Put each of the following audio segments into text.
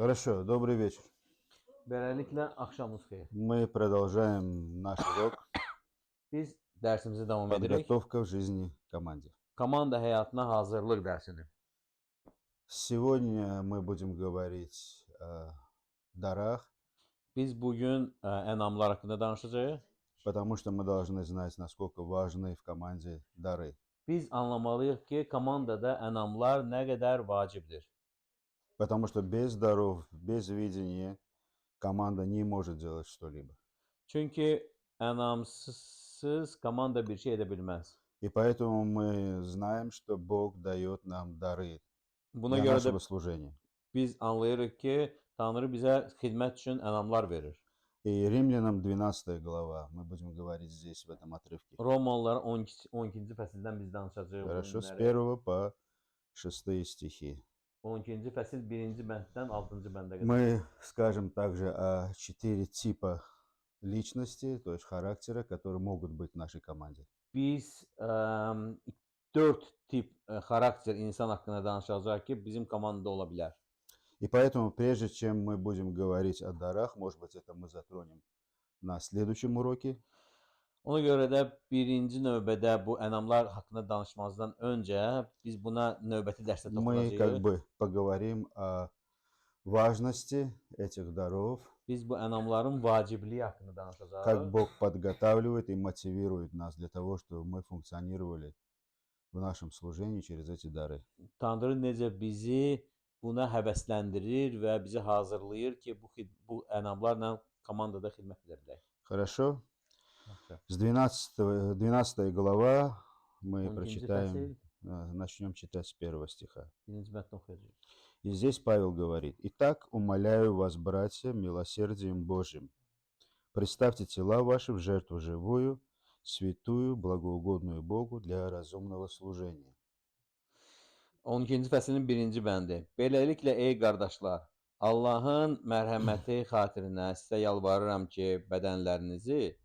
Хорошо, добрый вечер. Beləliklə, axşamınız xeyir. Мы продолжаем наш урок Biz dərsimizi davam edirik. «Подготовка в жизни команде». Komanda həyatına hazırlıq dərsini. Сегодня мы будем говорить о дарах, Biz bugün ənamlar haqqında danışacağıq. потому что мы должны знать, насколько важны в команде дары. Biz anlamalıyıq ki, komandada ənamlar nə qədər vacibdir. Потому что без даров, без видения команда не может делать что-либо. Çünki ənamsız komanda bir şey edə bilməz. И поэтому мы знаем, что Бог дает нам дары Buna для görə нашего də служения. biz anlayırıq ki, Tanrı bizə xidmət üçün ənamlar verir. И Римлянам 12 глава, мы будем говорить здесь, в этом отрывке. Romalılara 12-ci fəsildən biz danışacağıq bu Хорошо, с günləri. 1 по 6 стихи. 12-ci fəsil 1-ci bənddən 6-cı bəndə qədər. Мы скажем также о 4 типа личности, то есть характера, которые могут быть в нашей команде. Biz 4 tip xarakter insan haqqında danışacağıq ki, bizim komandada ola bilər. И поэтому, прежде чем мы будем говорить о дарах, может быть, это мы затронем на следующем уроке, Ona görə də birinci növbədə bu ənamlar haqqında danışmazdan öncə biz buna növbəti dərsdə мы как toxunacağıq. бы поговорим о важности этих даров, Biz bu ənamların vacibliyi haqqında как danışacağıq. Бог подготавливает и мотивирует нас для того, чтобы мы функционировали в нашем служении через эти дары. Tanrı necə bizi buna həvəsləndirir və bizi hazırlayır ki, bu ənamlarla komandada xidmət edə bilək. Хорошо? Yaxşı. С 12 глава мы 12-ci прочитаем, fəsil начнем читать с 1 стиха. 1-ci bənddən oxuyacağıq. И здесь Павел говорит: «Итак, умоляю вас, братья, милосердием Божьим, представьте тела ваши в жертву живую, святую, благоугодную Богу для разумного служения». 12-ci fəslin 1-ci bəndi. Beləliklə, ey qardaşlar, Allahın mərhəməti xatirinə sizə yalvarıram ki, bədənlərinizi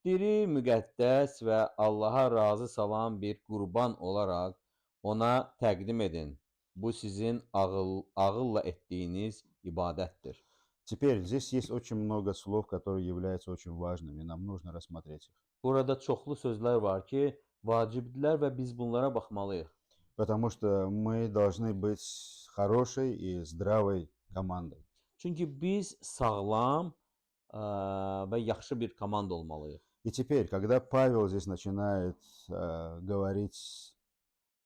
diri, müqəddəs və Allaha razı salan bir qurban olaraq ona təqdim edin. Bu sizin ağılla etdiyiniz ibadətdir. Теперь здесь есть очень много слов, которые являются очень важными, и нам нужно рассмотреть их. Burada çoxlu sözlər var ki, vacibdirlər və biz bunlara baxmalıyıq. Потому что мы должны быть хорошей и здравой командой. Çünki biz sağlam və yaxşı bir komanda olmalıyıq. И теперь, когда Павел здесь начинает говорить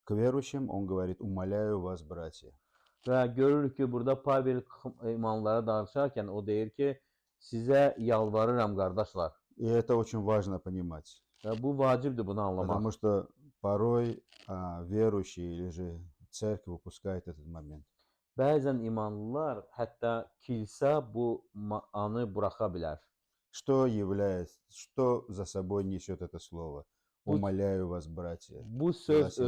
к верующим, он говорит: «Умоляю вас, братья». Və görürük ki, burada Pavel imanlara danışarkən o deyir ki, sizə yalvarıram qardaşlar. И это очень важно понимать. Və bu vacibdir bunu anlamaq. Потому что порой верующие или же церковь упускает этот момент. Bəzən imanlılar, hətta kilsə bu anı buraxa bilər. Что за собой несет это слово? Умоляю вас, братья. Bu söz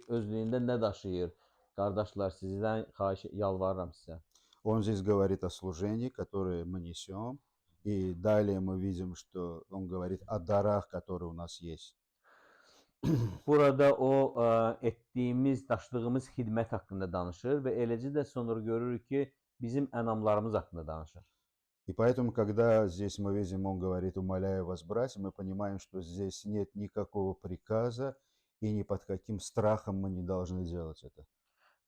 özlüyündə nə daşıyır? Qardaşlar, sizdən yalvarıram sizə. Он здесь говорит о служении, которое мы несем. И далее мы видим, что он говорит о дарах, которые у нас есть. Burada o daşıdığımız xidmət haqqında danışır və eləcə də sonra görürük ki, bizim ənamlarımız haqqında danışır. И поэтому, когда здесь мы видим, он говорит: «Умоляю вас, братья», мы понимаем, что здесь нет никакого приказа, и ни под каким страхом мы не должны делать это.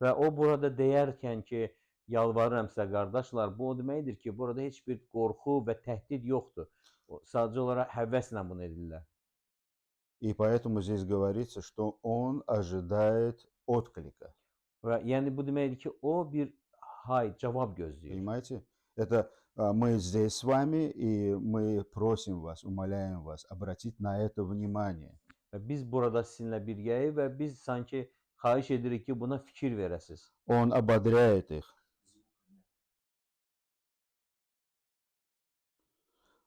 Və o burada deyərkən ki, yalvarıram sizə qardaşlar, bu o deməkdir ki, burada heç bir qorxu və təhdid yoxdur. Sadəcə olaraq həvəslə bunu edirlər. И поэтому здесь говорится, что он ожидает отклика. Və yəni bu deməkdir ki, o bir cavab gözləyir. Понимаете? Это мы здесь с вами, и мы просим вас, умоляем вас обратить на это внимание. Və biz burada sizinlə birgəyik və biz sanki xahiş edirik ki, buna fikir verəsiniz. Он ободряет их.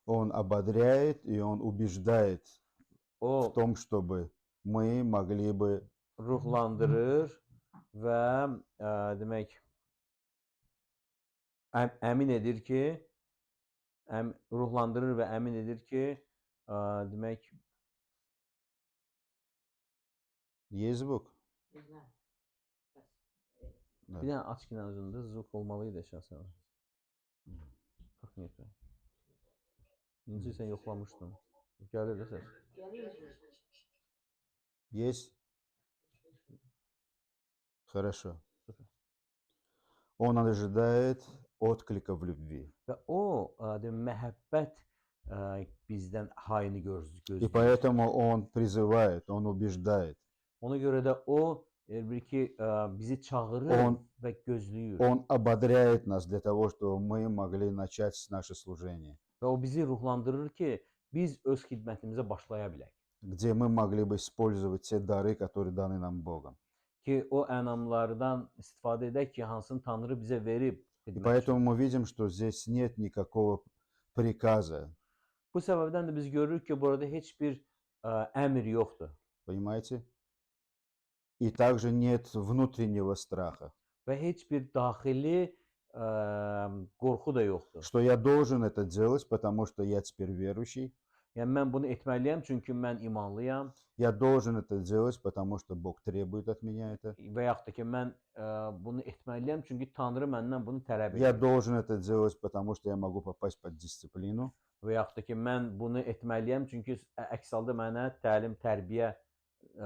Он ободряет, и он убеждает в том, чтобы мы могли бы ruhlandırır və demək əmin edir ki, ruhlandırır və əmin edir ki, demək Есть звук? Bir dənə açıq özündə zvuk olmalıydı şəxsən. Bax niyə? İnci sən yoxlamışdın. Gəlir də səs. Есть? Хорошо. Süper. Он ожидает отклика в любви. Və o məhəbbət bizdən hayını И gözləyir. поэтому он призывает, он убеждает. Ona görə də o bir ki bizi çağırır On- və gözləyir. Он ободряет нас для того, чтобы мы могли начать наше служение, Və o bizi ruhlandırır ki, biz öz xidmətimizə başlaya bilək. где мы могли бы использовать те дары, которые dаны нам Богом. Ki o ənamlardan istifadə edək ki, hansını Tanrı bizə verib И xidmət üçün. поэтому мы видим, что здесь нет никакого приказа, Bu səbəbdən də biz görürük ki, burada heç bir əmr yoxdur понимаете? И также нет внутреннего страха, və heç bir daxili qorxu da yoxdur. что я должен это делать, потому что я теперь верующий, Yəni mən bunu etməliyəm çünki mən imanlıyam я должен это делать, потому что Бог требует от меня это, və yaxud da ki mən bunu etməliyəm çünki Tanrı məndən bunu tələb я edir. должен это делать, потому что я могу попасть под дисциплину, Və yaxud da ki mən bunu etməliyəm çünki əks halda mənə təlim, tərbiyə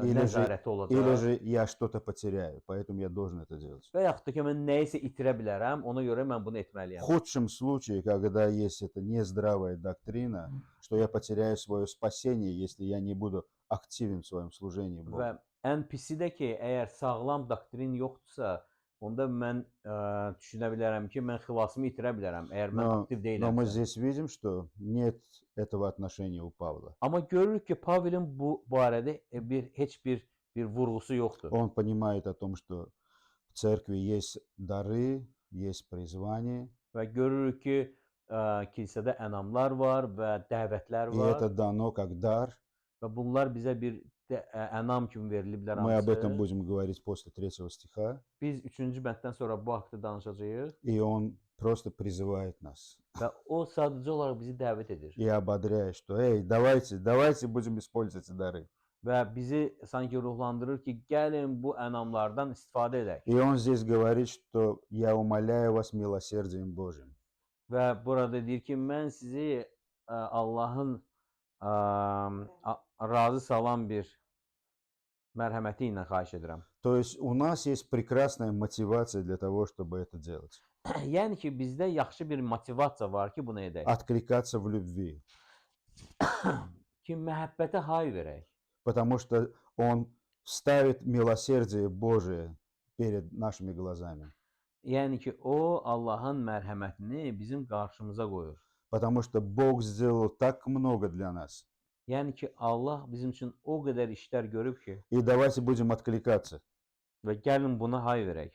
или nəzarəti или olacaq. же я что-то потеряю, поэтому я должен это делать. Və yaxud da ki mən nəyisə itirə bilərəm, ona görə mən bunu В etməliyəm. худшем случае, когда есть эта нездравая доктрина, что я потеряю свое спасение, если я не буду активен в своем служении Və Богу. ən pisi də ki, əgər sağlam doktrin yoxdursa, onda mən düşünə bilərəm ki, mən xilasımı itirə bilərəm, əgər mən aktiv Но мы deyiləmsə. здесь видим, что нет этого отношения у Павла. Amma görürük ki, Pavelin bu barədə heç bir vurğusu yoxdur. Он понимает о том, что в церкви есть дары, есть призвание, Və görürük ki, kilsədə ənamlar var və dəvətlər и var это dано как дар. və bunlar bizə bir ənam kimi veriliblər Мы об этом hamısı. будем говорить после 3 стиха. Biz 3-cü bənddən sonra bu haqqda danışacağıq И он просто призывает нас və o sadəcə olaraq bizi dəvət edir и ободряет, что «Эй, давайте будем использовать эти дары». və bizi sanki ruhlandırır ki, gəlin bu ənamlardan istifadə edək. И он здесь говорит, что «Я умоляю вас милосердием Божьим». Və burada deyir ki, mən sizi Allahın razı salan bir mərhəməti ilə xahiş edirəm. То есть у нас есть прекрасная мотивация для того, чтобы это делать. Yəni ki, bizdə yaxşı bir motivasiya var ki, bunu edək. Откликаться в любви. Ki məhəbbətə hay verək. Потому что он ставит милосердие Божие перед нашими глазами. Yəni ki, o Allahın mərhəmətini bizim qarşımıza qoyur. Потому что Бог сделал так много для нас. Yəni ki, Allah bizim üçün o qədər işlər görüb ki, И давайте будем откликаться. və gəlin buna hay verək.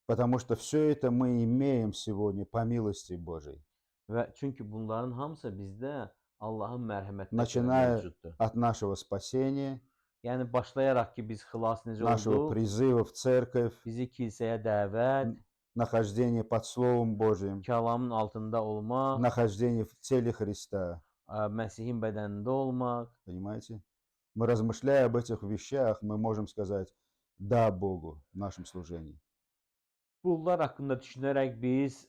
Потому что все это мы имеем сегодня по милости Божьей. Və çünki bunların hamısı bizdə Allahın mərhəmətinə görə Начиная mövcuddur. от нашего спасения, Yəni başlayaraq ki, biz xilas necə нашего olduq, призыва в церковь, bizi kilsəyə dəvət, нахождения под Словом Божьим, kəlamın altında olmaq, нахождение в теле Христа. Məsihin bədənində olmaq. Понимаете? Мы, размышляя об этих вещах, мы можем сказать «да» Богу в нашем служении. Bunlar haqqında düşünərək biz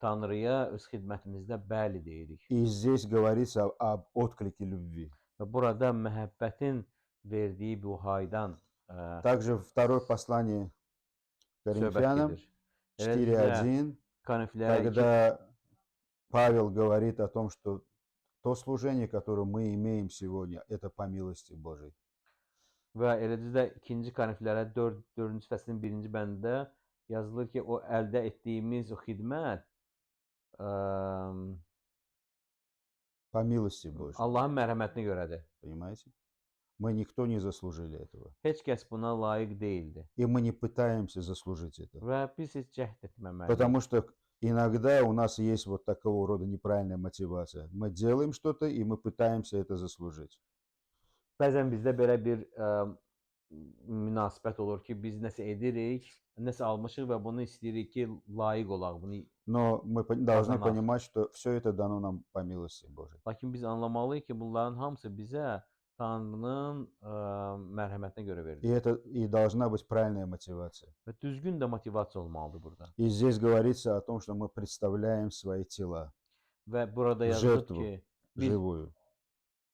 Tanrıya öz xidmətimizdə bəli deyirik. И здесь говорится об отклике любви. Və burada məhəbbətin verdiyi bu haydan Также второе послание söhbət Коринфянам gedir. Eləcə 4:1, Koniflərə когда Павел говорит о том, что то служение, которое мы имеем сегодня, это по милости Божьей. və eləcə də 2-ci Koniflərə 4-cü fəslin 1-ci bəndində yazılır ki, o əldə etdiyimiz o xidmət По милости Божьей. Allahın mərhəmətinə görədir. Понимаете? Мы никто не заслужили этого. Heç kəs buna layiq deyildi И мы не пытаемся заслужить это. və biz heç cəhd etməməliyik. Потому что иногда у нас есть вот такого рода неправильная мотивация. Мы делаем что-то, и мы пытаемся это заслужить. Bəzən bizdə belə bir münasibət olur ki, biz nəsə edirik, nəsə almışıq və bunu istəyirik ki, layiq olaq. Bunu Но мы должны Казанах. понимать, что все это дано нам по милости Божьей. lakin biz anlamalıyıq ki, bunların hamısı bizə Tanrının mərhəmətinə görə И verilir. это и должна быть правильная мотивация. Və düzgün də motivasiya olmalıdır burada. И здесь говорится о том, что мы представляем свои тела Və burada в yazılıb жертву ki, biz живую.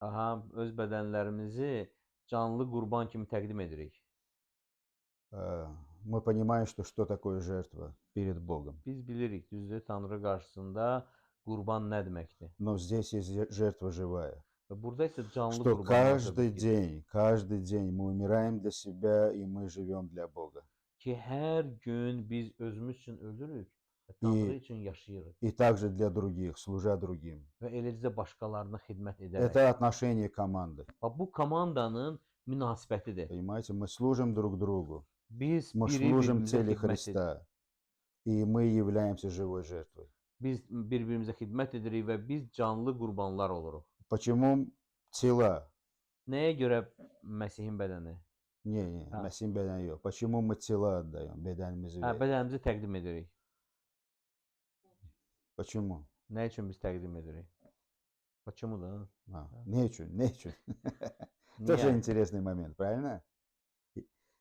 öz bədənlərimizi canlı qurban kimi təqdim edirik. Мы понимаем, что такое жертва перед Богом. Biz bilirik, düzdür, Tanrı qarşısında qurban nə deməkdir. Но здесь есть жертва живая. Və burada isə canlı Что qurbanlar söhbət gedir. каждый день мы умираем для себя, и мы живем для Бога. Ki, hər gün biz özümüz üçün ölürük və Tanrı üçün yaşayırıq. И также для других, служа другим. Və eləcə də başqalarına xidmət edərək. Это отношение команды. Bax, bu komandanın münasibətidir. Понимаете, мы служим друг другу. Biz Мы biri служим birimizə цели xidmət edirik. Христа. И мы являемся живой жертвой. Biz bir-birimizə xidmət edirik və biz canlı qurbanlar oluruq. Почему тела? Nəyə görə Məsihin bədəni? Не, Ha. Мәсим бәден yok. Почему мы тела отдаем? Бәденimizi Hə, verip. bədənimizi təqdim edirik. Почему? Nə üçün biz təqdim edirik? Почему da? Не için. Тоже Niyə? интересный момент, правильно?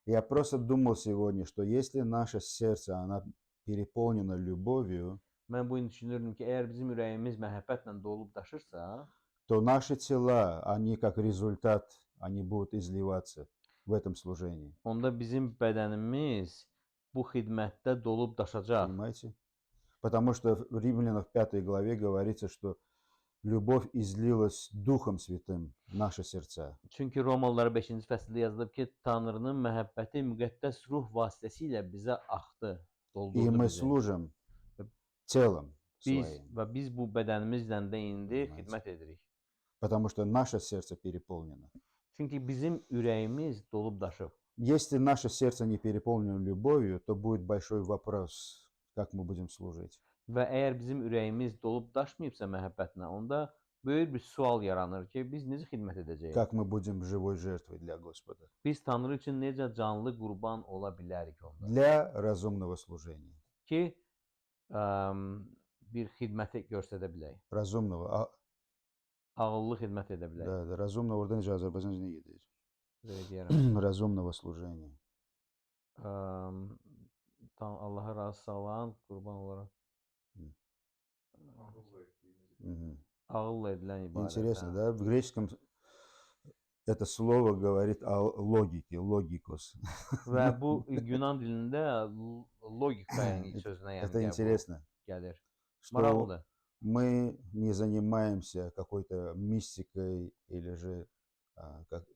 Я просто думал сегодня, что если наше сердце, оно переполнено любовью, Mən bu gün düşünürdüm ki, əgər bizim ürəyimiz məhəbbətlə dolub daşırsa, то наши тела, они как результат, они будут изливаться в этом служении. onda bizim bədənimiz bu xidmətdə dolub daşacaq. Понимаете? Потому что в Римлянах 5 главе говорится, что любовь излилась Духом Святым в наши сердца. Çünki Romalılara 5-ci fəsildə yazılıb ki, Tanrının məhəbbəti müqəddəs ruh vasitəsilə bizə axdı, И doldurdu мы bizi. служим телом Biz своим, və biz bu bədənimizlə də indi Понимаете? xidmət edirik. потому что наше сердце переполнено. Çünki bizim ürəyimiz dolub daşıb. Если наше сердце не переполнено любовью, то будет большой вопрос, как мы будем служить. Və əgər bizim ürəyimiz dolub daşmayıbsa məhəbbətlə, onda böyük bir sual yaranır ki, biz necə xidmət edəcəyik? Как мы будем живой жертвой для Господа. Biz Tanrı üçün necə canlı qurban ola bilərik onda? Для разумного служения. Ki, bir xidməti göstərə bilək. Разумного. Ağıllı xidmət edə bilək. Да, разумного orada necə Azərbaycanca ne gedir? Belə deyərəm. Разумного служения. Allaha razı salan qurban olaraq Мгм. ağılla edilən ibadət. Интересно, hə. да? В греческом это слово говорит о логике, logikos. Və bu Yunan dilində logika yəni sözünə yəni Это bu интересно, gəlir. что Maraqlıdır. мы не занимаемся какой-то мистикой или же,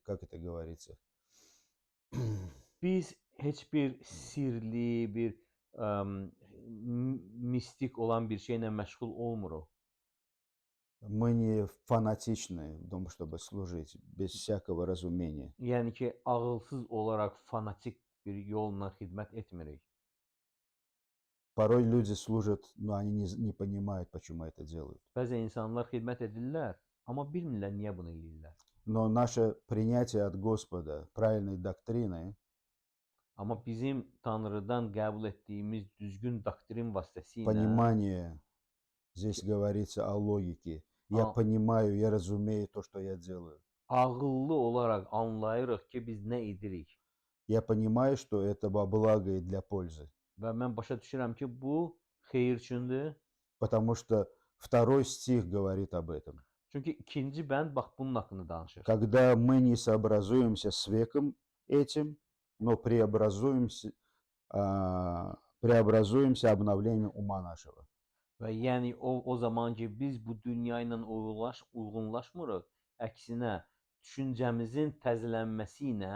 как это говорится, Biz heç bir sirli, bir mistik olan bir şeylə məşğul olmuruq. мы не фанатичны в том, чтобы служить, без всякого разумения. Yəni ki, ağılsız olaraq fanatik bir yolla xidmət etmirik. Порой люди служат, но они не понимают, почему это делают. Bəzi insanlar xidmət edirlər, amma bilmirlər niyə bunu eləyirlər. Но наше принятие от Господа правильной доктрины, Amma bizim Tanrıdan qəbul etdiyimiz düzgün doktrin vasitəsilə понимание, здесь говорится о логике. Я А. понимаю, я разумею то, что я делаю. ağıllı olaraq anlayırıq ki, biz nə edirik. Я понимаю, что это во благо и для пользы. Və mən başa düşürəm ki, bu xeyir üçündür. Потому что 2 стих говорит об этом. Çünki ikinci bənd bax bunun haqqında danışır. Когда мы не сообразуемся с веком этим, но преобразуемся обновлением ума нашего. Və yəni o zaman ki, biz bu dünya ilə uyğunlaşmırıq, əksinə düşüncəmizin təzələnməsi ilə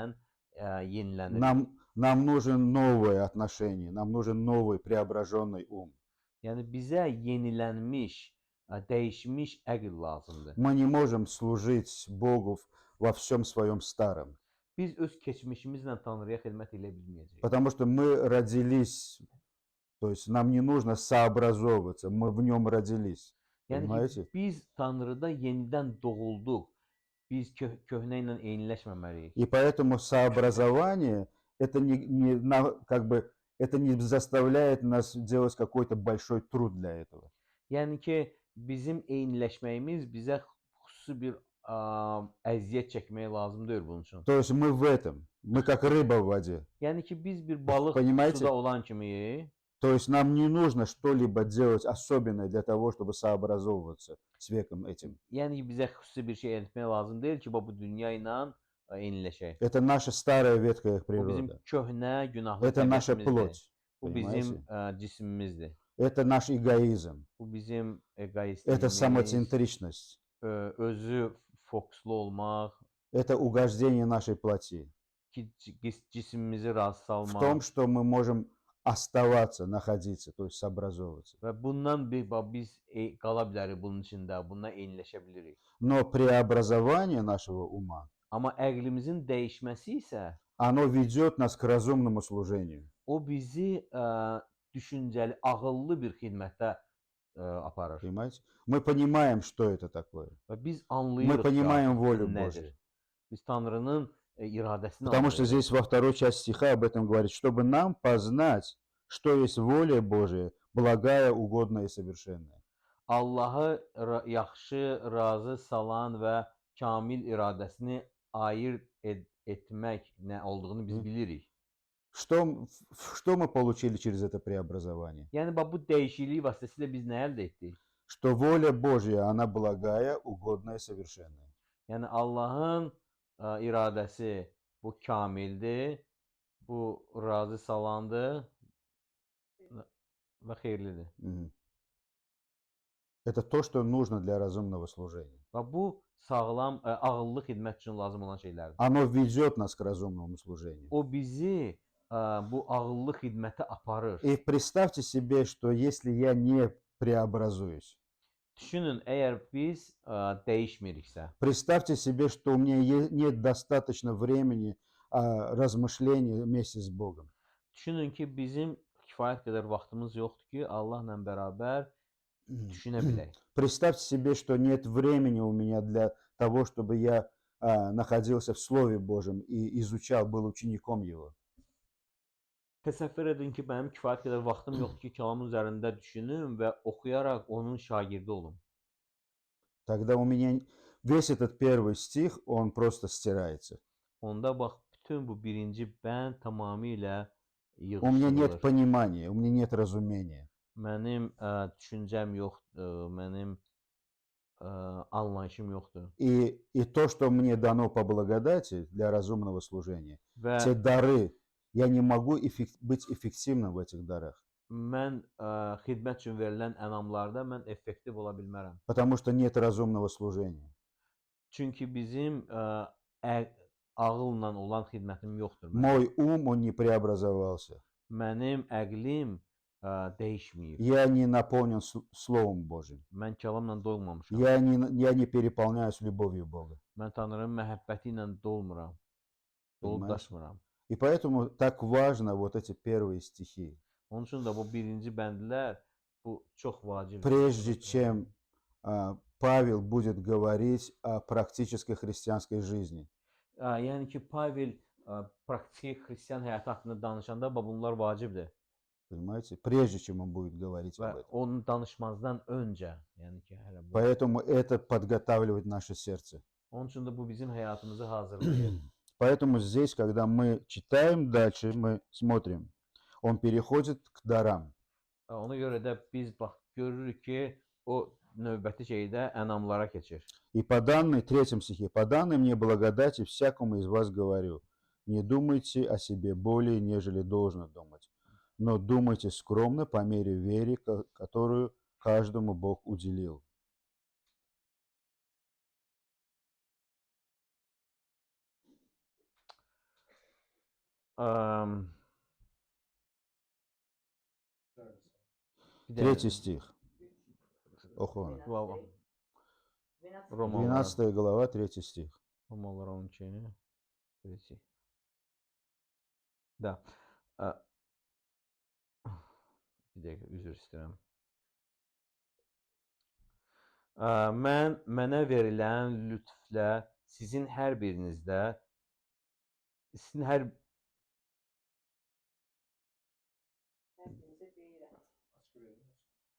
yenilənirik. Нам нужен новое отношение, нам нужен новый преображенный ум. Yəni bizə yenilənmiş, dəyişmiş əql lazımdır. Мы не можем служить Богу во всем своем старом, Biz öz keçmişimizlə Tanrıya xidmət edə bilməyəcəyik. потому что мы родились, то есть нам не нужно сообразовываться, мы в нем родились. Yəni Понимаете? ki, biz Tanrıda yenidən doğulduq. Biz köhnə ilə eyniləşməməliyik. И поэтому сообразование это это не заставляет нас делать какой-то большой труд для этого. Yəni ki, bizim eyniləşməyimiz bizə xüsusi bir əziyyət çəkmək lazım deyil bunun üçün. То есть мы в этом, мы как rıba в воде. Yəni ki, biz bir balıq Понимаете? suda olan kimi, То есть нам не нужно что-либо делать особенное для того, чтобы сообразовываться с веком этим. yəni ki, bizə xüsusi bir şey etmək lazım deyil ki, bu dünya ilə eyniləşək. Это наша старая ветхая Bu bizim природа. köhnə günahlı Это наша təbiətimizdir. плоть. Bu bizim Понимаете? cisimimizdir. Это наш эгоизм. Bu bizim Это egoistliyimiz, самоцентричность. özü fokuslu olmaq, Это угождение нашей плоти. ki cisimimizi razı В salmaq том, что мы можем оставаться, находиться, то есть сообразовываться. və bundan biz qala bilərik bunun içində, bununla eyniləşə bilirik. Но преобразование нашего ума, Amma əqlimizin dəyişməsi isə оно ведет нас к разумному служению. o bizi düşüncəli, ağıllı bir xidmətə aparır. Понимаете? Мы понимаем, что это такое. Və biz Мы anlayırıq понимаем ki, волю nədir. Божью. Biz Tanrının iradəsini Потому что anlayırıq. здесь во второй части стиха об этом говорит, чтобы нам познать, что есть воля Божия, благая, угодная и совершенная. Allahı yaxşı, razı salan və kamil iradəsini ayırd etmək nə olduğunu biz Hı. bilirik. Что мы получили через это преобразование? Yəni bu dəyişiklik vasitəsilə biz nə əldə etdik? Что воля Божья, она благая, угодная, совершенная. Yəni Allahın iradəsi bu kamildir, bu razı salandır və xeyirlidir. Мгм. Это то, что нужно для разумного служения. Və bu sağlam, ağıllı xidmət üçün lazım olan şeylərdir. Оно ведет нас к разумному служению. O bizi bu ağıllı xidmətə aparır. И представьте себе, что если я не преобразуюсь, Düşünün, əgər biz dəyişmiriksə, представьте себе, что у меня нет достаточно времени размышления вместе с Богом. düşünün ki, bizim kifayət qədər vaxtımız yoxdur ki, Allahla bərabər düşünə bilək. Представьте себе, что нет времени у меня для того, чтобы я находился в Слове Божьем и изучал, был учеником Его. Təsəvvür edin ki, mənim kifayət qədər vaxtım yoxdur ki, kəlamın üzərində düşünüm və oxuyaraq onun şagirdi olum. Тогда у меня весь этот первый стих, он просто stирается. Onda bax, bütün bu birinci bənd tamamilə У меня нет yığışdırılır. понимания, у меня нет разумения. Mənim düşüncəm yoxdur, mənim anlayışım yoxdur. И то, что мне дано по благодати для разумного служения, Və те дары, я не могу быть эффективным в этих дарах, mən xidmət üçün verilən ənamlarda mən effektiv ola bilmərəm. потому что нет разумного служения. Çünki bizim ağılla olan xidmətim yoxdur. Мой ум, он не преобразовался. Mənim əqlim dəyişməyib. Я не наполнен Словом Божьим. Mən kəlamla dolmamışam. Я не переполняюсь любовью Бога. Mən Tanrının məhəbbəti ilə dolmuram. Dolub Понимаешь? daşmıram. И поэтому так важно вот эти первые стихи. Onun üçün də bu birinci bəndlər bu çox vacibdir. Прежде чем Павел будет говорить о практической христианской жизни. Yəni ki, Pavel praktik xristian həyatı haqqında danışanda bunlar vacibdir. Понимаете? Прежде чем он будет говорить Və об этом. onu danışmazdan öncə, yəni ki, hələ bu. Поэтому это подготавливает наше сердце. Onun üçün də bu bizim həyatımızı hazırlayır. Поэтому здесь, когда мы читаем дальше, мы смотрим, он переходит к дарам. Ona görə də biz bax görürük ki, o növbəti şeydə ənamlara keçir. И по данной, третьем стихе, по данной мне благодати всякому из вас говорю, не думайте о себе более, нежели должно думать, но думайте скромно по мере веры, которую каждому Бог уделил. Третий стих. Охо. Glava. 12 глава, 3 стих. Romalılar 12. Birisi. Da. Bir dəqiqə, üzr istəyirəm. Mənə verilən lütflə sizin hər birinizdə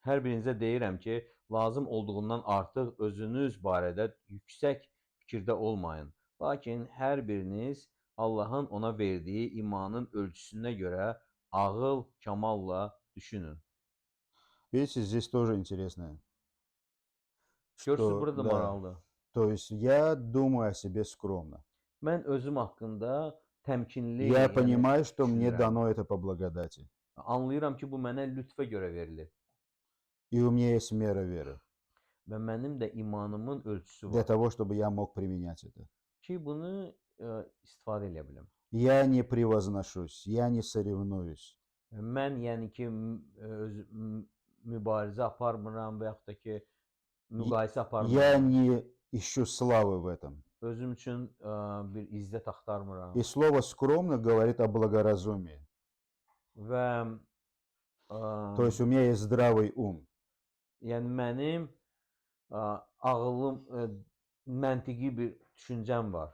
hər birinizə deyirəm ki, lazım olduğundan artıq özünüz barədə yüksək fikirdə olmayın. Lakin hər biriniz Allahın ona verdiyi imanın ölçüsünə görə ağıl, kamalla düşünün. Видите, здесь тоже интересно, Görürsüz, что, burada да, maraqlıdır. то есть я думаю о себе скромно. Mən özüm haqqında təmkinli, Я yəni понимаю, что мне düşünürəm. дано это по благодати. Anlayıram ki, bu mənə lütfə görə verilib И у меня есть мера веры və mənim də imanımın ölçüsü для var того, чтобы я mог применять это. ki, bunu istifadə edə bilim. Я не превозношусь, я не соревнуюсь. Mən yəni ki, mübarizə aparmıram və yaxud da ki, müqayisə Я aparmıram. не ищу славы в этом. Özüm üçün bir izzət axtarmıram. И слово скромно говорит о благоразумии. Və То есть у меня есть здравый ум. yəni mənim ağıllım, məntiqi bir düşüncəm var.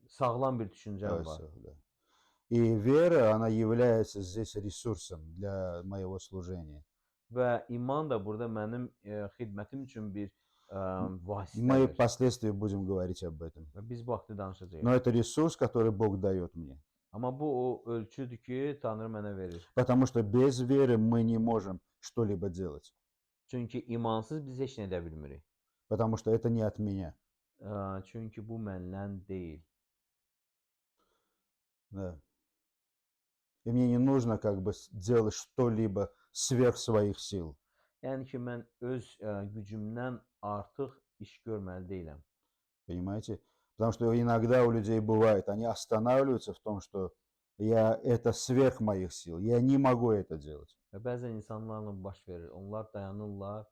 Sağlam bir düşüncəm var. Да. И вера, она является здесь ресурсом для моего служения. Və iman da burada mənim xidmətim üçün bir Мы vasitədir. впоследствии будем говорить об этом. Və biz bu haqda danışacağıq. Но это ресурс, который Бог dает мне. Amma bu o ölçüdür ki, Tanrı mənə verir. Потому что без веры мы не можем что-либо делать. Çünki imansız biz heç nə edə bilmirik. Потому что это не от меня. Çünki bu məndən deyil. Да. И мне не нужно как бы делать что-либо сверх своих сил. Yəni ki, mən öz gücümdən artıq iş görməli deyiləm. Понимаете? Потому что иногда у людей бывает, они останавливаются в том, что это сверх моих сил. Я не могу это делать. Və bəzən insanlarla baş verir. Onlar dayanırlar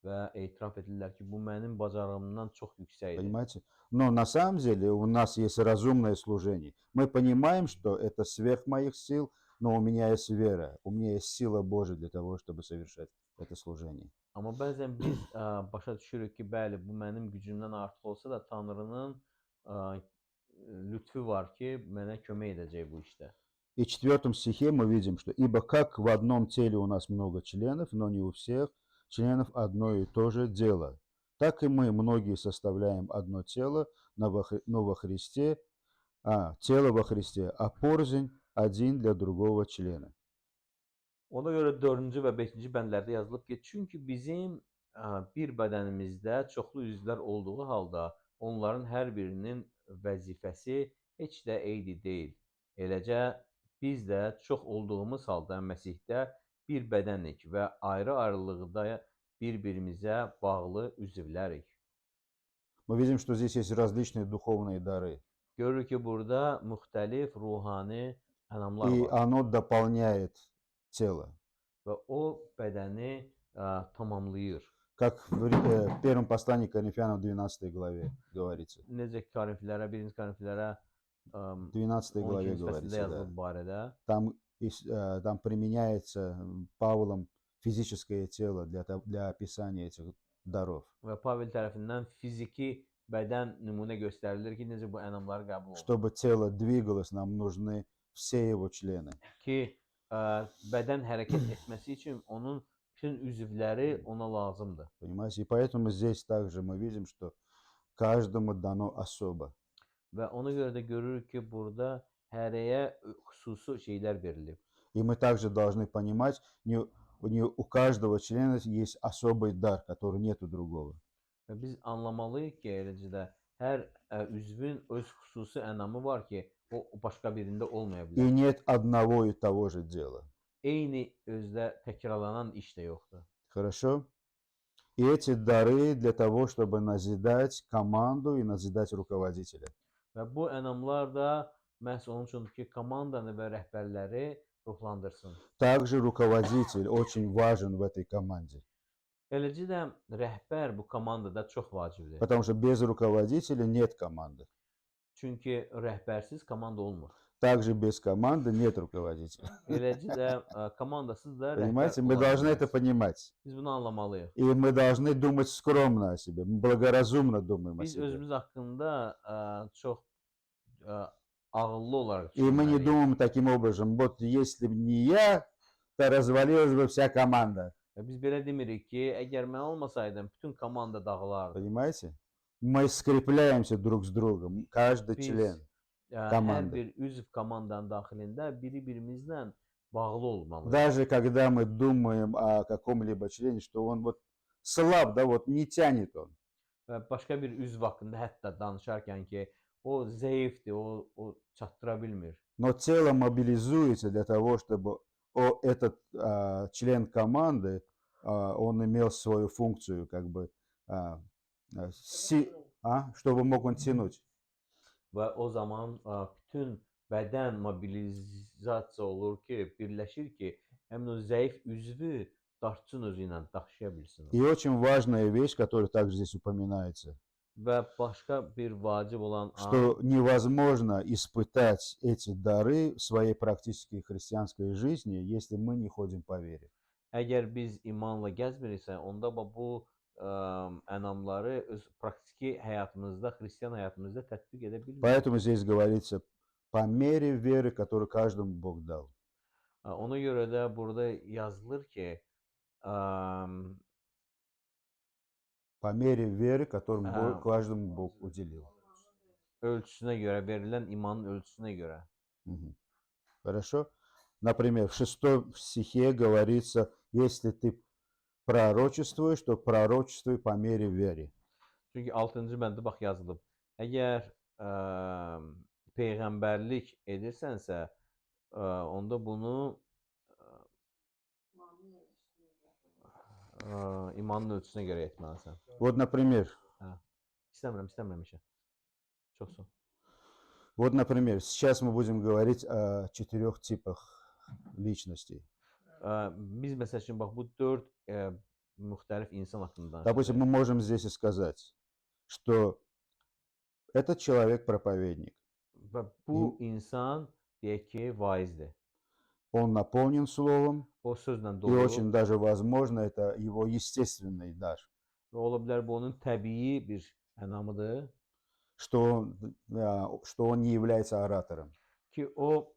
və etiraf edirlər ki, bu mənim bacarığımdan çox yüksəkdir. Понимаете? Но на самом деле у нас есть разумное служение. Мы понимаем, что это сверх моих сил, но у меня есть вера, у меня есть сила Божия для того, чтобы совершать это служение. Amma bəzən biz başa düşürük ki, bəli, bu mənim gücümdən artıq olsa da Tanrının lütfü var ki, mənə kömək edəcək bu işdə. И в 4 стихе мы видим, что «Ибо как в одном теле у нас много членов, но не у всех членов одно и то же дело, так и мы, многие, составляем одно тело, но во Христе, тело во Христе, а порознь один для другого члена». Ona görə 4-cü və 5-ci bəndlərdə yazılıb ki, çünki bizim bir bədənimizdə çoxlu üzvlər olduğu halda onların hər birinin vəzifəsi heç də eyni deyil. Eləcə biz də çox olduğumuz halda Məsihdə bir bədənik və ayrı-ayrılıqda bir-birimizə bağlı üzvlərik. Мы видим, что здесь есть различные духовные дары. Görürük ki, burada müxtəlif ruhani ənamlar И var оно дополняет тело. və o bədəni tamamlayır. Как в первом послании к Коринфянам 12 главе говорится. Necə ki, Korinfillərə, 1-ci Korinfillərə 12 главе 12-ci fəsildə говорится, yazılıb да. bu barədə. Там применяется Павлом физическое тело для описания этих даров. Və Pavel tərəfindən fiziki bədən nümunə göstərilir ki, necə bu ənamları qəbul olunur. Чтобы тело двигалось, нам нужны все его члены. Ki, bədən hərəkət etməsi üçün onun bütün üzvləri ona lazımdır. Понимаете? И поэтому здесь также мы видим, что каждому дано особо. Və ona görə də görürük ki, burada hərəyə xüsusi şeylər verilib. И мы также должны понимать, у каждого члена есть особый дар, который нет у другого. Və biz anlamalıyıq ki, eləcə də hər üzvün öz xüsusi ənamı var ki, o başqa birində olmaya И bilər. нет одного и того же дела. Eyni özdə təkrarlanan iş də yoxdur. Хорошо? И эти дары для того, чтобы назидать команду и назидать руководителя. Və bu ənamlar da məhz onun üçündür ki, komandanı və rəhbərləri ruhlandırsın. Также руководитель очень важен в этой команде. Eləcə də rəhbər bu komandada çox vacibdir. Потому что без руководителя нет команды. Çünki rəhbərsiz komanda olmur. Также без команды нет руководителя. Eləcə də komandasız da rəhbər Понимаете, мы ola должны bilməz. это понимать. Biz bunu anlamalıyıq. И мы должны думать скромно о себе, мы благоразумно думаем о Biz себе. özümüz haqqında çox ağıllı olaraq И мы не düşünməliyik. думаем таким образом, вот если бы не я, то развалилась бы вся команда. Və biz belə demirik ki, əgər mən olmasaydım, bütün komanda dağılardı. Понимаете? Мы скрепляемся друг с другом, каждый Biz член hər команды. bir üzv komandanın daxilində biri-birimizlə bağlı olmalıyıq. Даже когда мы думаем о каком-либо члене, что он вот слаб, да, вот не тянет он. Və başqa bir üzv haqqında hətta danışarkən ki, o zəifdir, o çatdıra bilmir. Но тело мобилизуется для того, чтобы этот член команды, он имел свою функцию, как бы, чтобы mог он тянуть. Və o zaman bütün bədən mobilizasiya olur ki, birləşir ki, həmin o zəif üzvü dartsın özü ilə daşıya bilsin. И очень важная вещь, которая также здесь упоминается, Və başqa bir vacib olan что невозможно испытать эти дары в своей практической христианской жизни, если мы не ходим по вере. əgər biz imanla gəzmiriksə, onda bu ənamları öz praktiki həyatımızda, xristian həyatımızda tətbiq edə bilmirik. Поэтому здесь говорится по мере веры, которую каждому Бог dал. Ona görə də burada yazılır ki, По мере веры, которую каждому Бог уделил. ölçüsünə görə, verilən imanın ölçüsünə görə. Хорошо? Например, в 6 стихе говорится, если ты пророчествуешь, то пророчествуй по мере веры. Çünki 6-cı bəndə bax yazılıb. Əgər peyğəmbərlik edirsənsə, onda bunu imanın ölçüsünə görə etməlisən. Вот, например, İstəmirəm işə. Çox sağ ol. Вот, например, сейчас мы будем говорить о 4 типах личностей. Biz məsəl üçün bax bu 4 müxtəlif insan haqqında Допустим, мы можем здесь и сказать, что этот человек проповедник. Və bu insan deyək ki, vaizdir. Он наполнен словом, O sözlə и dolu очень даже возможно, это его естественный дар, və ola bilər bu onun təbii bir ənamıdır что он не является оратором. ki, o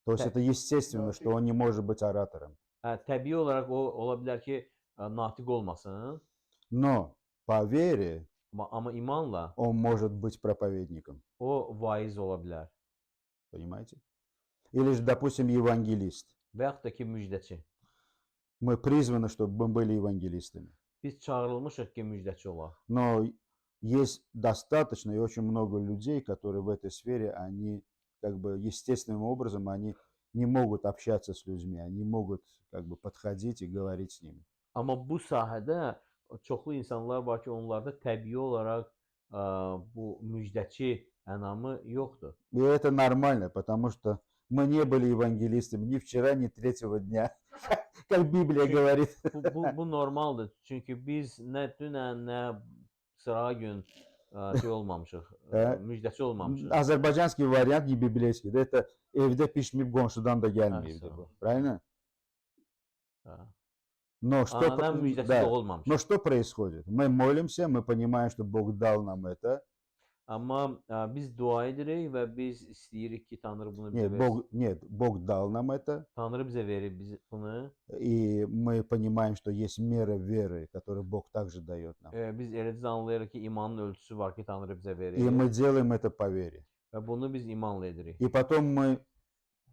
То есть это естественно, что он не может быть оратором. təbii olaraq o ola bilər ki, natiq olmasın, Но по вере amma imanla он может быть проповедником. o vaiz ola bilər. Понимаете? Или же, допустим, евангелист. Və yaxud da ki, müjdəçi. Мы призваны, чтобы мы были евангелистами. Biz çağırılmışıq ki, müjdəçi olaq. Но есть достаточно и очень много людей, которые в этой сфере, они как бы естественным образом, они не могут общаться с людьми, они могут как бы подходить и говорить с ними. Amma bu sahədə çoxlu insanlar var ki, onlarda təbii olaraq bu müjdəçi ənamı yoxdur. И это нормально, потому что мы не были евангелистами ни вчера, ни третьего дня, как Библия говорит. Bu normaldır. Çünki biz nə dünən, nə sıra gün şey olmamışıq, müjdəçi olmamışıq. Азербайджанский вариант не библейский. Да, это evde pişmeyip komşudan da gelmeydi bu. Правильно? Но что, Anadan müjdəçi doğulmamış. но что происходит? Мы молимся, мы понимаем, что Бог dал нам это. Amma biz dua edirik və biz istəyirik ki, Tanrı bunu bizə versin. Бог dал нам это. Tanrı bizə verib bunu. И мы понимаем, что есть мера веры, которую Бог также дает нам. Biz eləcə anlayırıq ki, imanın ölçüsü var ki, Tanrı bizə verir. И мы делаем это по вере. Və bunu biz imanla edirik. И потом мы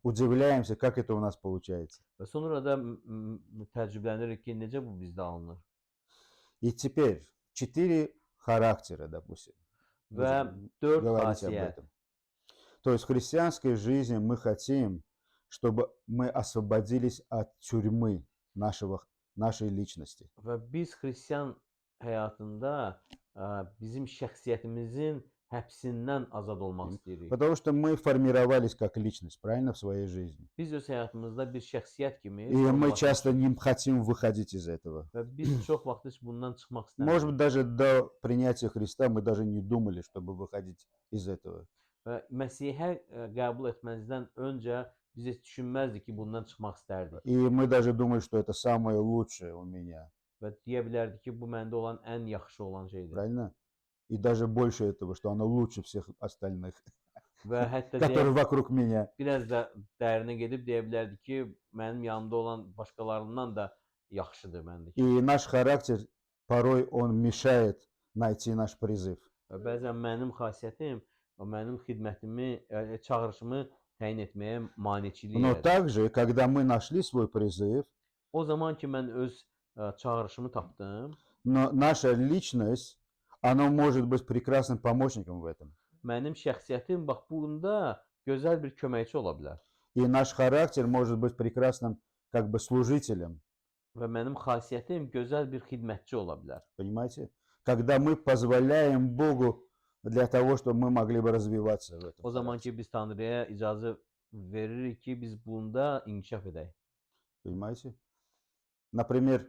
удивляемся, как это у нас получается. Və sonra da təəccüblənirik ki, necə bu bizdə alınır. И теперь 4 характера, допустим. Və 4 Говорить об xasiyyət. этом. То есть в христианской жизни мы хотим, чтобы мы освободились от тюрьмы нашей личности. Və biz xristian həyatında bizim şəxsiyyətimizin həbsindən azad olmaq istəyirik. Потому что мы формировались как личность, правильно, в своей жизни. Biz öz həyatımızda bir şəxsiyyət kimi И мы часто не хотим выходить из этого. və biz çox vaxt heç bundan çıxmaq Может быть, istəmirik. даже до принятия Христа мы даже не думали, чтобы выходить из этого. Və Məsihə qəbul etməzdən öncə biz heç düşünməzdik ki, bundan çıxmaq istərdik. И мы даже думали, что это самое лучшее у меня. Və deyə bilərdik ki, bu məndə olan ən yaxşı olan şeydir. Правильно? И даже больше этого, что оно лучше всех остальных, Və hətta которые вокруг меня. biraz da dərinə gedib deyə bilərdik ki, mənim yanımda olan başqalarından da yaxşıdır məndəki. И наш характер порой он мешает найти наш призыв. Və bəzən mənim xasiyyətim mənim xidmətimi, çağırışımı təyin etməyə maneçilik Но elədi. также, когда мы нашли свой призыв, O zaman ki mən öz çağırışımı tapdım, но наша личность, она может быть прекрасным помощником в этом. mənim şəxsiyyətim bax bunda gözəl bir köməkçi ola bilər. И наш характер может быть прекрасным как бы служителем. Və mənim xasiyyətim gözəl bir xidmətçi ola bilər. Понимаете? Когда мы позволяем Богу для того, чтобы мы могли бы развиваться в этом O zaman характере. ki biz Tanrıya icazə veririk ki, biz bunda inkişaf edək. Понимаете? Например,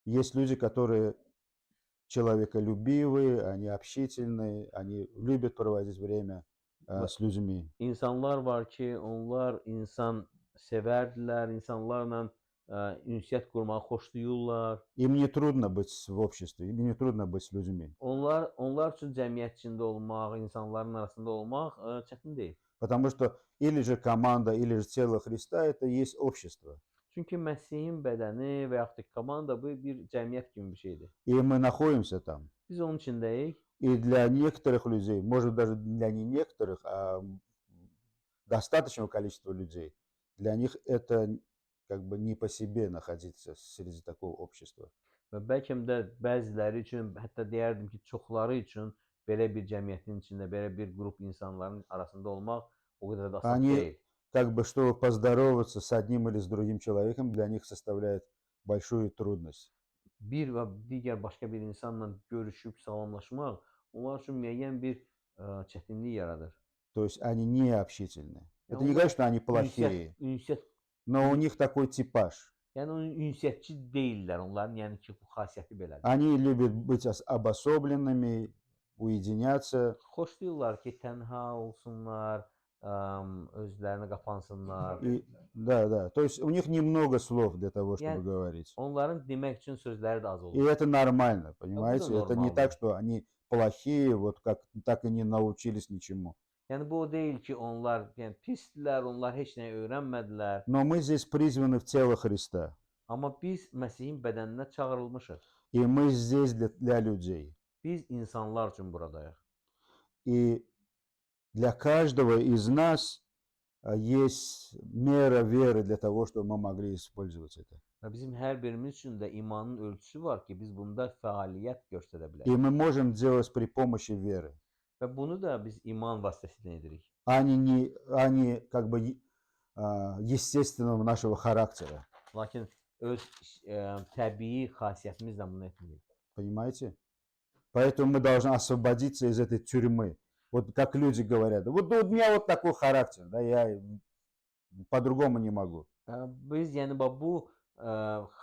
есть люди, которые человеколюбивые, они общительные, они любят проводить время с людьми. İnsanlar var ki, onlar insan sevərdilər, insanlarla ünsiyyət qurmağı xoşlayırlar. Им не трудно быть в обществе, им не трудно быть с людьми. Onlar üçün cəmiyyət içində olmaq, insanların arasında olmaq çətin deyil. Потому что или же команда, или же тело Христа – это и есть общество. Çünki Məsihin bədəni və yaxud da komanda bu bir cəmiyyət kimi bir şeydir. И мы находимся там. Biz onun içindəyik. И для некоторых людей, может даже для не некоторых, а достаточного количества людей, для них это как бы не по себе находиться среди такого общества. Və bəlkə də bəziləri üçün, hətta deyərdim ki, çoxları üçün belə bir cəmiyyətin içində, belə bir qrup insanların arasında olmaq o qədər də asan Они deyil. как бы, чтобы поздороваться с одним или с другим человеком, для них составляет большую трудность. Bir və digər başqa bir insanla görüşüb salamlaşmaq onlar üçün müəyyən bir çətinlik yaradır. То есть они не общительны. Ya Это не onlar говорит, что они плохие, ünsiyyət, но у них такой типаж. yəni ünsiyyətçi deyillər. Onların yəni ki, bu xasiyyəti belədir. Они любят быть обособленными, уединяться. Xoşlayırlar ki, tənha olsunlar, özlərinə qapansınlar. Да. То есть у них немного слов для того, чтобы говорить. Onların demək üçün sözləri də az И olur. это нормально, понимаете? Это не нормально. так, что они плохие, вот как так и не научились ничему. Yəni bu o deyil ki, onlar yəni pisdilər, onlar heç nəyi öyrənmədilər. Но мы здесь призваны в тело Христа. Amma biz Məsihin bədəninə çağırılmışıq. И мы здесь для людей. Biz insanlar üçün buradayıq. И для каждого из нас есть мера веры для того, чтобы мы могли использовать это. Və bizim hər birimiz üçün də imanın ölçüsü var ki, biz bunda fəaliyyət göstərə И bilərik. мы можем делать при помощи веры. Və bunu da biz iman vasitəsilə edirik. А не как бы естественного нашего характера. Lakin öz təbii xasiyyətimizlə bunu etmirik. Понимаете? Поэтому мы должны освободиться из этой тюрьмы. Вот как люди говорят, вот у меня вот такой характер, да, я по-другому не могу. Biz yəni bu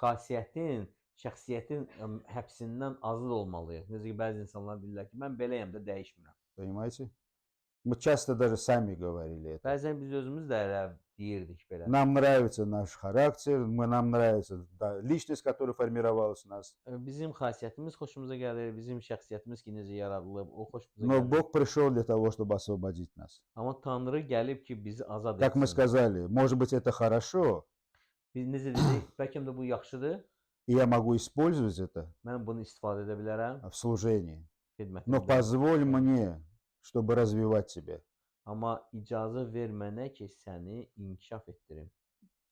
xasiyyətin, şəxsiyyətin həbsindən azad olmalıyıq. Necə ki, bəzi insanlar deyirlər ki, mən beləyəm də dəyişmirəm. Понимаете? Мы часто даже сами говорили это. Bəzən biz özümüz də elə deyirdik belə. Нам nравится наш характер, нам нравится личность, которая формировалась у нас. Bizim xasiyyətimiz xoşumuza gəlir, bizim şəxsiyyətimiz ki, necə yaradılıb, o xoşumuza Но gəlir. Бог пришел для того, чтобы освободить нас. Amma Tanrı gəlib ki, bizi azad Как мы etsin. сказали, может быть, это хорошо, Biz necə dedik, bəlkə də bu yaxşıdır, и я могу использовать это mən bunu istifadə edə bilərəm в служении. Но xidmətimdə. позволь мне, чтобы развивать тебя. Amma icazə ver mənə ki, səni inkişaf etdirim.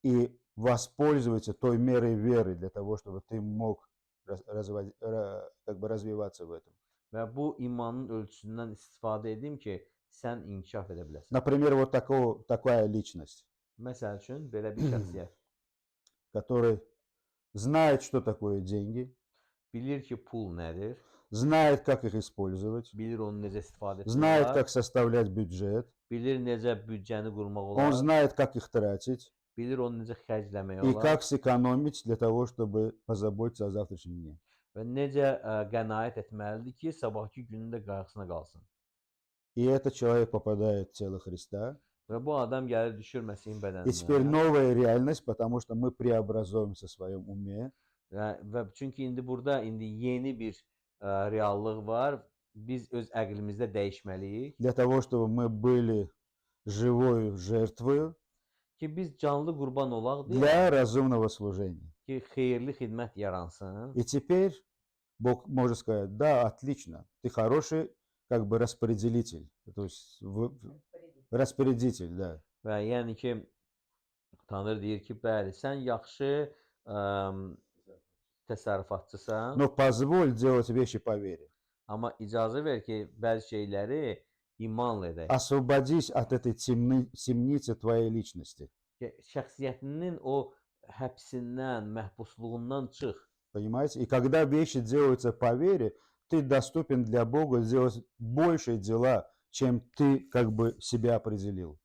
И воспользуйся той мерой веры для того, чтобы ты мог как бы развиваться в этом. Və bu imanın ölçüsündən istifadə edim ki, sən inkişaf edə biləsən. Например, вот такая личность, Məsəl üçün, belə bir şəxsiyyət который знает, что такое деньги, bilir ki, pul nədir, знает, как их использовать, bilir onu necə istifadə знает, etmək olar, как составлять бюджет, bilir necə büdcəni qurmaq он olar, знает, как их тратить bilir onu necə xərcləmək и olar как сэкономить для того, чтобы позаботиться о завтрашнем дне. və necə qənaət etməlidir ki, sabahki günün də qayğısına qalsın. И этот человек попадает в тело Христа. Və bu adam gəlir düşür Məsihin И теперь bədəninə. новая реальность, потому что мы преобразуемся в своем уме. Və çünki indi yeni bir reallıq var. Biz öz əqlimizdə dəyişməliyik Для того, чтобы мы были живой жертвой ki, biz canlı qurban olaq deyə для разумного служения. ki, xeyirli xidmət yaransın. И теперь Бог может сказать: да, отлично, ты хороший как бы распределитель, то есть распорядитель, да. Və yəni ki, Tanrı deyir ki, bəli, sən yaxşı əm, təsərrüfatçısan, Но позволь делать вещи по вере. amma icazə ver ki, bəzi şeyləri imanla edək. Освободись от этой темницы твоей личности. Şəxsiyyətinin o həbsindən, məhbusluğundan çıx. Понимаете? И когда вещи делаются по вере, ты доступен для Бога сделать большие дела, чем ты как бы себя определил.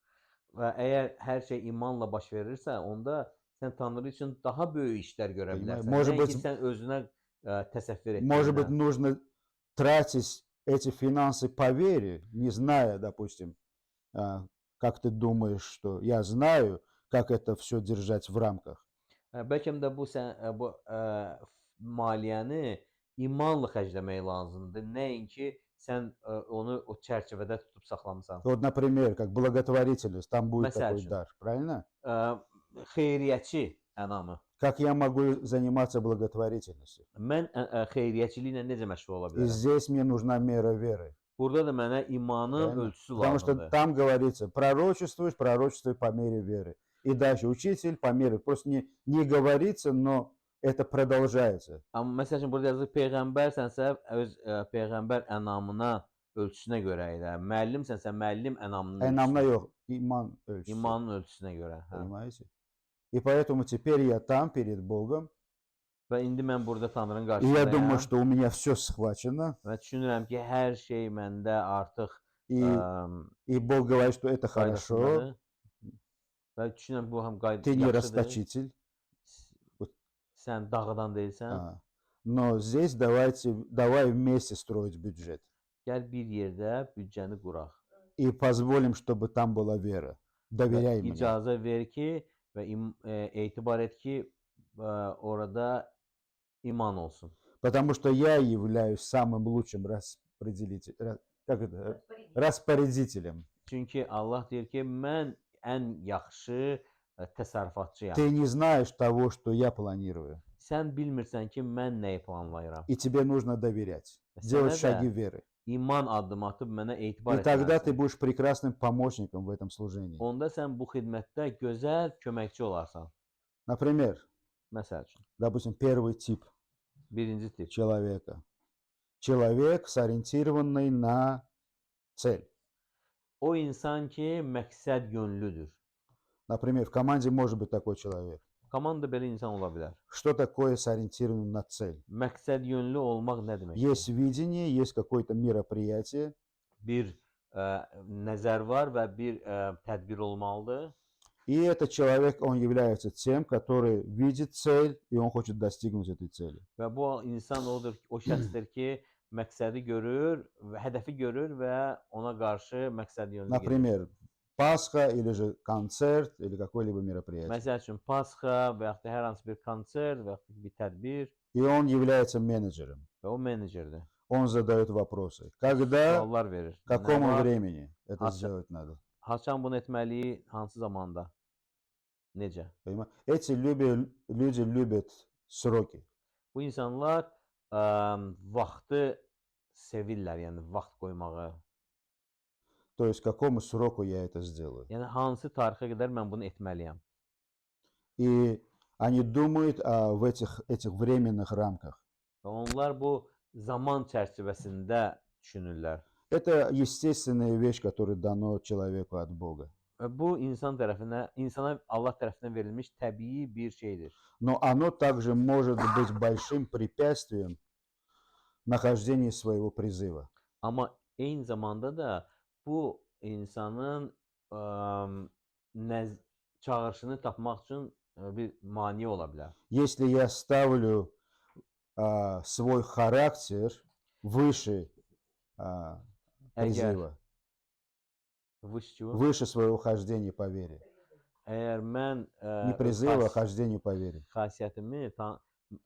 Və əgər hər şey imanla baş verirsə, onda sən Tanrı üçün daha böyük işlər görə Понимаете? bilərsən. Nəinki sən özünə təsəvvür Может быть, etdiyindən. нужно тратить эти финансы по вере, не зная, допустим, как ты думаешь, что я знаю, как это все держать в рамках. Bəlkə də bu maliyyəni imanla xərcləmək lazımdır. Nəinki sən onu o çərçivədə tutub saxlamısan. Вот, например, как благотворительность, там будет Məsəl такой üçün, дар, правильно? xeyriyyəçi ənamı. Как я могу заниматься благотворительностью? Mən xeyriyyəçiliklə necə məşğul ola И bilərəm? здесь мне нужна мера веры. Burada da mənə imanın Правильно? ölçüsü Потому что lazımdır. там говорится, пророчествуешь, пророчествуй по мере веры. И дальше учитель по мере. Просто не говорится, но это продолжается. Amma məsəl üçün burada yazılır peyğəmbərsənsə öz peyğəmbər ənamına ölçüsünə görə elə. Müəllimsənsə müəllim ənamının Энамна ölçüsünə, yok, иман ölçüsü. imanın ölçüsünə görə. Hə. Понимаете? И поэтому теперь я там перед Богом. Və indi mən burada Tanrının И я думаю, qarşısındayım что у меня все схвачено. və düşünürəm ki, hər şey məndə artıq И Бог говорит, что это хорошо. qaydasındadır. Və düşünürəm bu həm Ты не yaxşıdır. расточитель. Sən dağıdan deyilsən. Но здесь давай вместе строить бюджет. Gəl bir yerdə büdcəni quraq. И позволим, чтобы там была вера. Доверяй мне. İcazə ver ki və etibar et ki, orada iman olsun. Потому что я являюсь самым лучшим распорядителем. Çünki Allah deyir ki, mən ən yaxşı təsərrüfatçıyam. Ты не знаешь того, что я планирую. Sən bilmirsən ki, mən nəyi planlayıram. И тебе нужно доверять. Və Делать sənə шаги də веры. iman addım atıb mənə etibar И тогда ты etməlisən. будешь прекрасным помощником в этом служении. Onda sən bu xidmətdə gözəl köməkçi olarsan. Например, Məsəl üçün, допустим, первый тип birinci tip. человека. Человек, сориентированный на цель. O insan ki, məqsəd yönlüdür. Например, в команде может быть такой человек. Komanda belə insan ola bilər. Что такое сориентированный на цель? Məqsəd yönlü olmaq nə deməkdir? Есть видение, есть какое-то мероприятие, Bir nəzər var və bir tədbir olmalıdır. и этот человек, он является тем, который видит цель, и он хочет достигнуть этой цели. Və bu insan odur, o şəxsdir ki, məqsədi görür, hədəfi görür və ona qarşı məqsəd yönlü gedir. Например, Пасха или же концерт или какое-либо мероприятие. Məsəl üçün Pasxa və yaxud da hər hansı bir konsert və yaxud da bir tədbir И он является менеджером. və o menecerdir. Он задает вопросы. Когда, Suallar verir. к какому Nə var? времени это Haça- сделать надо? Haçan bunu etməli, hansı zamanda? Necə? Понимаете? Эти люди любят сроки. Bu insanlar vaxtı sevirlər, yəni vaxt qoymağı. То есть к какому сроку я это сделаю. Yəni hansı tarixə qədər mən bunu etməliyəm? И они думают в этих временных рамках. Və onlar bu zaman çərçivəsində düşünürlər. Это естественная вещь, которая дано человеку от Бога. Və bu insana Allah tərəfindən verilmiş təbii bir şeydir. Но оно также может быть большим препятствием нахождения своего призыва. Amma eyni zamanda da bu insanın çağırışını tapmaq üçün bir mane ola bilər. Если я ставлю свой характер выше призыва, выше своего хождения по вере. Əgər mən Не призыва, а хождения по вере. xasiyyətimi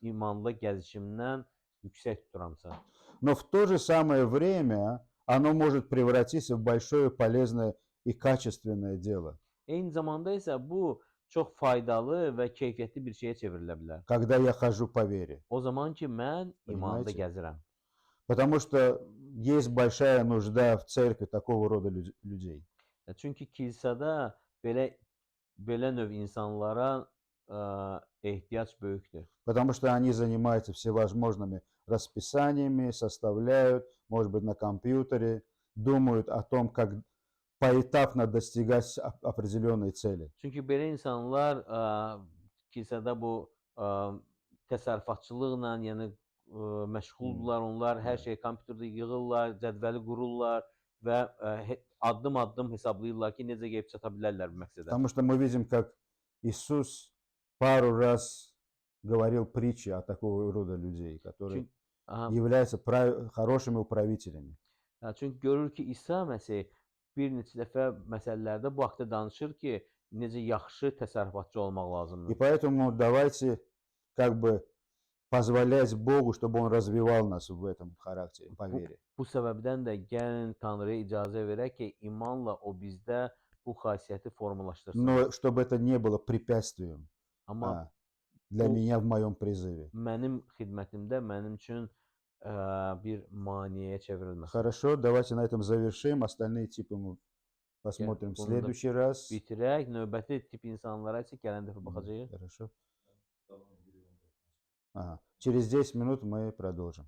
imanlı gəzişimdən yüksək tuturamsa. Но в то же самое время оно может превратиться в большое полезное и качественное дело. Eyni zamanda isə bu çox faydalı və keyfiyyətli bir şeyə çevrilə bilər. когда я хожу по вере. O zaman ki, mən imanda Понимаете? gəzirəm. Потому что есть большая нужда в церкви такого рода людей. Çünki kilsədə belə növ insanlara ehtiyac böyükdür. Потому что они занимаются всевозможными расписаниями, составляют, может быть, на компьютере, думают о том, как поэтапно достигать определенной цели. Çünki belə insanlar kilsədə bu təsərrüfatçılıqla, yəni məşğuldurlar. Onlar hər Evet. şeyi kompüterdə yığırlar, cədvəli qururlar və addım-addım hesablayırlar ki, necə gedib çata bilərlər bu məqsədə. Потому что мы видим, как Иисус пару раз говорил притчи о такого рода людей, которые Çünki, aha, являются хорошими управителями. çünki görür ki, İsa Məsih bir neçə dəfə məsələlərdə bu haqda danışır ki, necə yaxşı təsərrüfatçı olmaq И lazımdır. поэтому давайте как бы позволять Богу, чтобы Он развивал нас в этом характере, по вере. Bu səbəbdən də gəlin Tanrıya icazə verək ki, imanla o bizdə bu xasiyyəti formalaşdırsın. Но чтобы это не было препятствием Amma для bu меня в моем призыве. mənim xidmətimdə mənim üçün bir maneəyə çevrilməsin. Хорошо, давайте на этом завершим. Остальные типы мы посмотрим в bunu da следующий раз. Bitirək. Növbəti tip insanlara isə gələn dəfə baxacağıq. Хорошо. Ага. Через 10 минут мы продолжим.